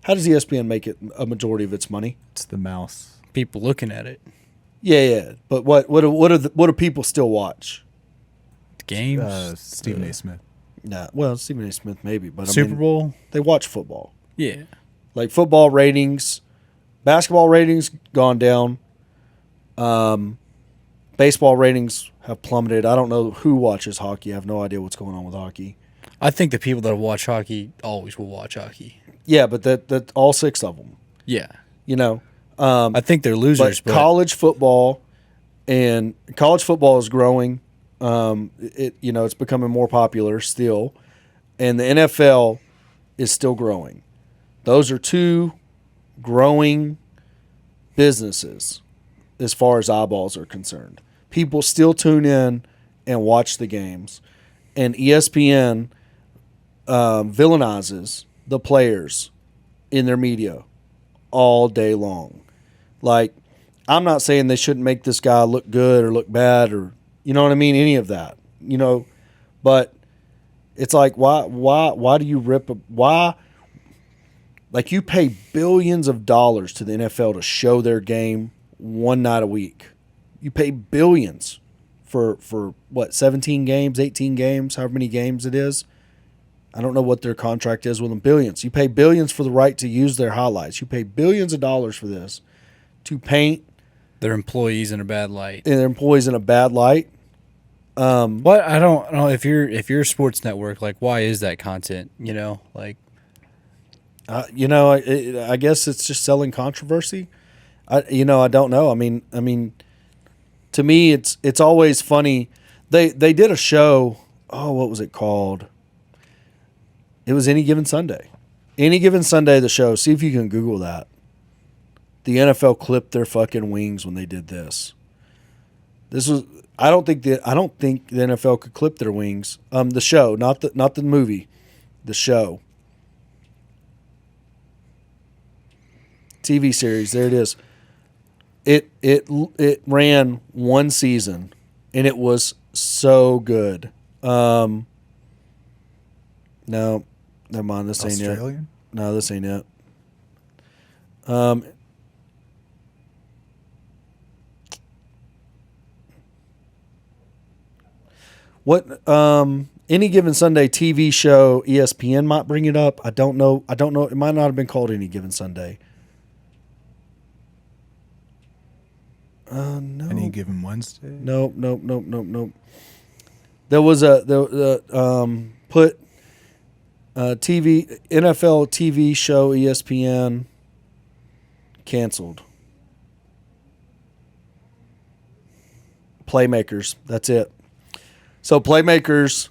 How does ESPN make it a majority of its money? It's the mouse. People looking at it. Yeah. But what do people still watch? The games. Stephen A. Smith. Nah, well, Stephen A. Smith maybe, but Super Bowl. They watch football. Yeah. Like football ratings, basketball ratings gone down. Baseball ratings have plummeted. I don't know who watches hockey. I have no idea what's going on with hockey. I think the people that watch hockey always will watch hockey. Yeah, but that all 6 of them. Yeah. You know, I think they're losers, but college football is growing. It's becoming more popular still, and the NFL is still growing. Those are 2 growing businesses as far as eyeballs are concerned. People still tune in and watch the games, and ESPN villainizes the players in their media all day long. Like, I'm not saying they shouldn't make this guy look good or look bad or, you know what I mean, any of that, but it's like, why do you why? Like, you pay billions of dollars to the NFL to show their game one night a week. You pay billions for what, 17 games, 18 games, however many games it is. I don't know what their contract is with them. Billions. You pay billions for the right to use their highlights. You pay billions of dollars for this to paint their employees in a bad light. And their employees in a bad light. But I don't know if you're a sports network, like, why is that content? I guess it's just selling controversy. I don't know. I mean, to me, it's always funny. They did a show. Oh, what was it called? It was Any Given Sunday. Any Given Sunday, the show. See if you can Google that. The NFL clipped their fucking wings when they did this. This was. I don't think the NFL could clip their wings. The show, not the movie, the show. TV series. There it is. It ran one season, and it was so good. No, never mind. This ain't it. Australian? No, this ain't it. What Any Given Sunday TV show, ESPN might bring it up. I don't know. It might not have been called Any Given Sunday. No. Any Given Wednesday? Nope. There was put NFL TV show ESPN canceled. Playmakers. That's it. So Playmakers,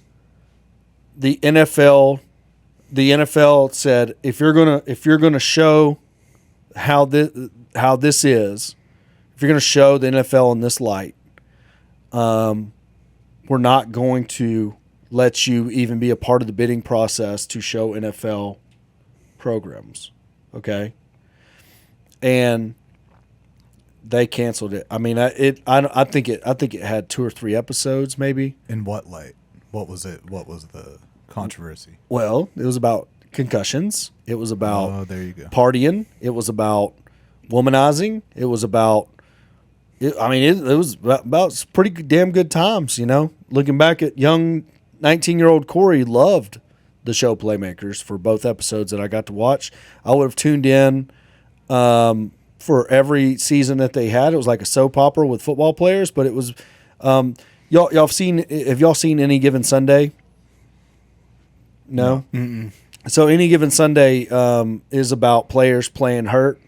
the NFL said, if you're gonna show how this is, if you're gonna show the NFL in this light, we're not going to let you even be a part of the bidding process to show NFL programs. Okay, and they canceled it. I mean, I think it had 2 or 3 episodes, maybe. In what light? What was it? What was the controversy? Well, it was about concussions. It was about there you go. Partying. It was about womanizing. It was about. It was about pretty damn good times. Looking back at young 19-year-old Corey, loved the show Playmakers for both episodes that I got to watch. I would have tuned in. For every season that they had. It was like a soap opera with football players, but it was have y'all seen Any Given Sunday? No? Mm-mm. So Any Given Sunday is about players playing hurt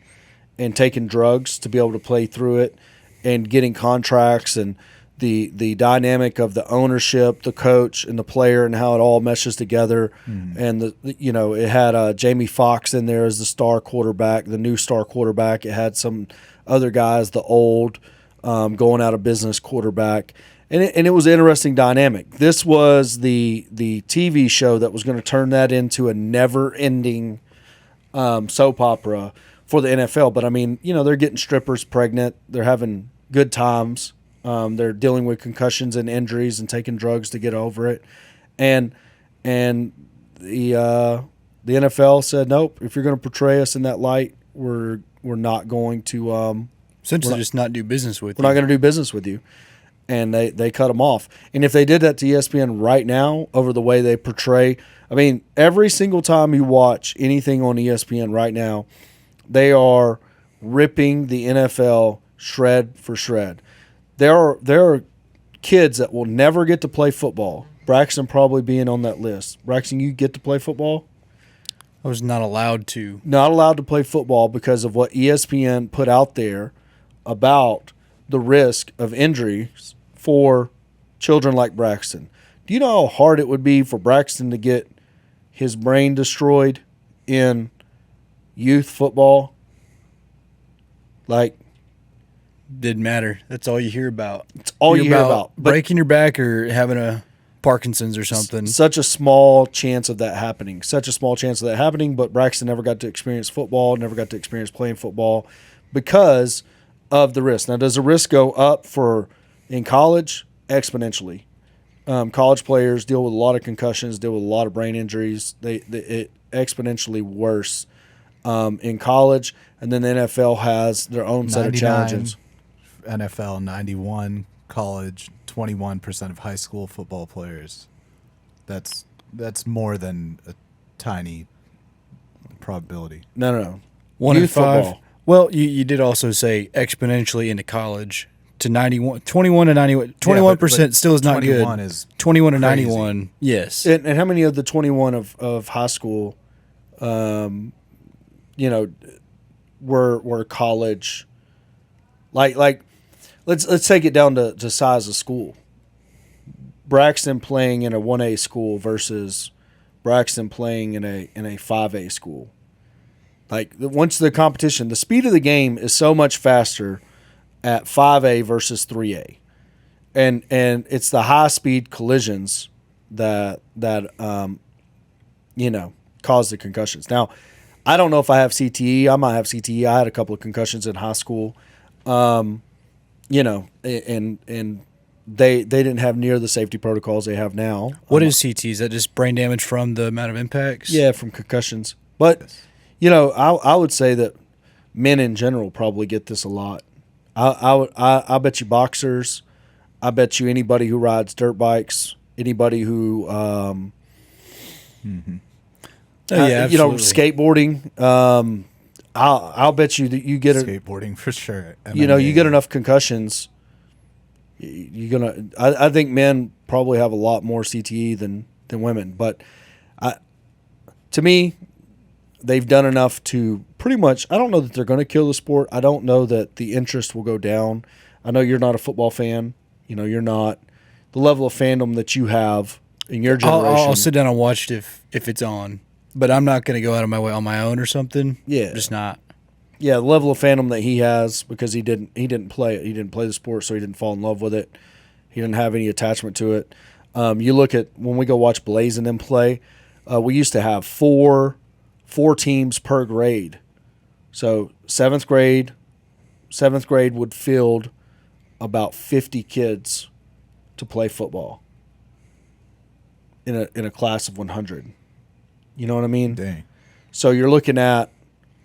and taking drugs to be able to play through it and getting contracts and the dynamic of the ownership, the coach, and the player, and how it all meshes together. And it had Jamie Foxx in there as the star quarterback, the new star quarterback. It had some other guys, the old going out of business quarterback, and it was an interesting dynamic. This was the TV show that was going to turn that into a never-ending soap opera for the NFL. But I mean, they're getting strippers pregnant, they're having good times. They're dealing with concussions and injuries and taking drugs to get over it, and the the NFL said, nope, if you're going to portray us in that light, we're not going to Essentially, just not do business with we're you. not going to do business with you. And they cut them off. And if they did that to ESPN right now over the way they portray, I mean, every single time you watch anything on ESPN right now, they are ripping the NFL shred for shred. There are kids that will never get to play football. Braxton probably being on that list. Braxton, you get to play football? I was not allowed to. Not allowed to play football because of what ESPN put out there about the risk of injuries for children like Braxton. Do you know how hard it would be for Braxton to get his brain destroyed in youth football? Like, Didn't matter. That's all you hear about. it's all you hear about. But breaking your back or having a Parkinson's or something. such a small chance of that happening. But Braxton never got to experience football, never got to experience playing football because of the risk. Now, does the risk go up in college? Exponentially. College players deal with a lot of concussions, deal with a lot of brain injuries. It exponentially worse in college, and then the NFL has their own set of 99 challenges. NFL 91, college 21% of high school football players. That's more than a tiny probability. No. 1 in Youth 5. football. Well, you did also say exponentially into college to 21 to 91. 21% still is not 21 good. is 21 to crazy. 91. Yes. And how many of the 21 of high school, were college? Like, let's take it down to size of school. Braxton playing in a 1A school versus Braxton playing in a 5A school. Like, once the competition, the speed of the game is so much faster at 5A versus 3A. And it's the high speed collisions that cause the concussions. Now, I don't know if I have CTE. I might have CTE. I had a couple of concussions in high school. And they didn't have near the safety protocols they have now. What is CT? Is that just brain damage from the amount of impacts? Yeah, from concussions. But I would say that men in general probably get this a lot. I bet you boxers. I bet you anybody who rides dirt bikes. Anybody who Oh, yeah, absolutely. skateboarding. I'll bet you that you get Skateboarding for sure. you get enough concussions. You're gonna. I think men probably have a lot more CTE than women, but to me, they've done enough to pretty much. I don't know that they're going to kill the sport. I don't know that the interest will go down. I know you're not a football fan. You're not the level of fandom that you have in your generation. I'll sit down and watch it if it's on, but I'm not going to go out of my way on my own or something. Yeah. I'm just not. Yeah, the level of fandom that he has because he didn't play it. He didn't play the sport, so he didn't fall in love with it. He didn't have any attachment to it. You look at when we go watch Blaze and them play. We used to have four teams per grade. So seventh grade would field about 50 kids to play football in a class of 100. You know what I mean? Dang. So you're looking at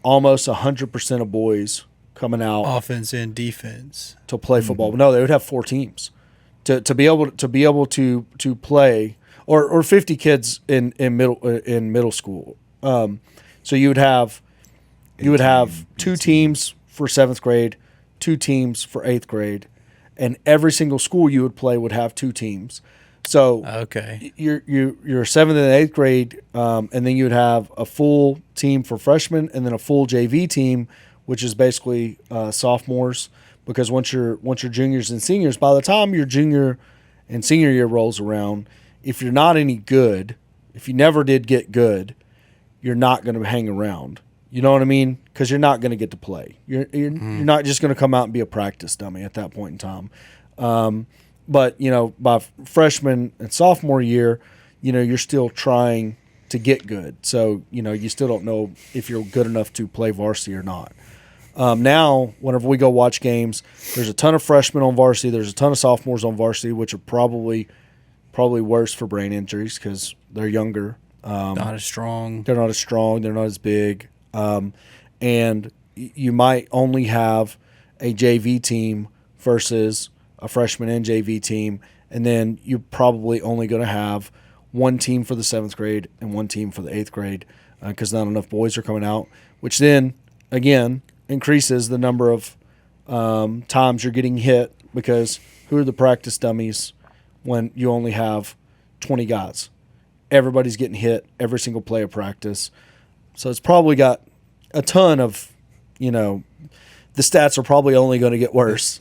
almost 100% of boys coming out Offense and defense. to play football. No, they would have 4 teams to be able to play, or 50 kids in middle school. So you would have 2 teams for 7th grade, 2 teams for 8th grade, and every single school you would play would have 2 teams. So Okay. you're 7th and 8th grade, and then you would have a full team for freshmen, and then a full JV team, which is basically sophomores. Because once you're juniors and seniors, by the time your junior and senior year rolls around, if you're not any good, if you never did get good, you're not going to hang around. You know what I mean? Because you're not going to get to play. You're not just going to come out and be a practice dummy at that point in time. But by freshman and sophomore year, you're still trying to get good. So you still don't know if you're good enough to play varsity or not. Now, whenever we go watch games, there's a ton of freshmen on varsity. There's a ton of sophomores on varsity, which are probably worse for brain injuries because they're younger. Not as strong. They're not as strong. They're not as big. And you might only have a JV team versus a freshman and JV team, and then you're probably only going to have one team for the 7th grade and one team for the 8th grade because not enough boys are coming out, which then, again, increases the number of times you're getting hit because who are the practice dummies when you only have 20 guys? Everybody's getting hit every single play of practice. So it's probably got a ton of, the stats are probably only going to get worse.